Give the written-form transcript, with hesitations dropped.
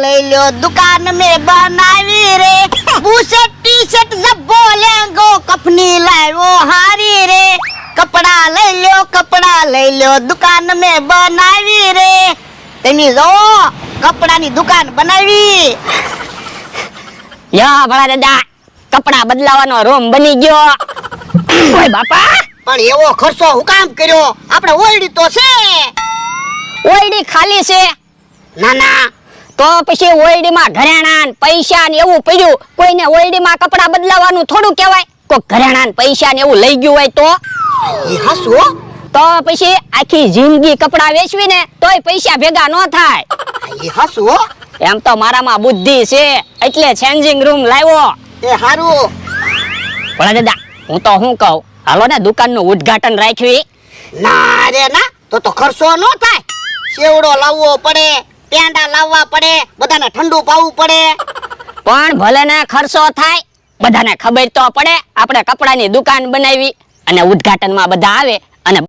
લઈ લ્યો દુકાન મેં બનાવી રે બુશર્ટ ટી-શર્ટ જબ્બો લેંગો કફની લાવ્યો હારી રે કપડા લઈ લ્યો દુકાન મેં બનાવી રે તમે જો કપડાની દુકાન બનાવી યા ભલા દાદા કપડા બદલાવાનો રૂમ બની ગયો ઓય બાપા પણ એવો ખર્ચો હું કામ કર્યો આપણે ઓયડી તો છે ઓયડી ખાલી છે ના ના તો પછી ઓયડીમાં ઘરેણાં ને પૈસા ને એવું પડ્યું કોઈને ઓયડીમાં કપડા બદલાવાનું થોડું કહેવાય કોઈ ઘરેણાં ને પૈસા ને એવું લઈ ગયું હોય તો એ હાસુ તો પછી આખી જિંદગી કપડા વેચવી ને તોય પૈસા ભેગા ન થાય એ હાસુ એમ તો મારામાં બુદ્ધિ છે એટલે ચેન્જિંગ રૂમ લાવ્યો એ હારું ભલા દાદા હું તો શું કહું હાલો ને દુકાનનું ઉદ્ઘાટન રાખવી ના રે ના તો ખર્ચો ન થાય સેવડો લાવવો પડે પેંડા લાવવા પડે બધાને ઠંડુ પાવું પડે પણ ભલે ને ખર્ચો થાય બધાને ખબર તો પડે આપણે કપડાની દુકાન બનાવી અને ઉદ્ઘાટનમાં બધા આવે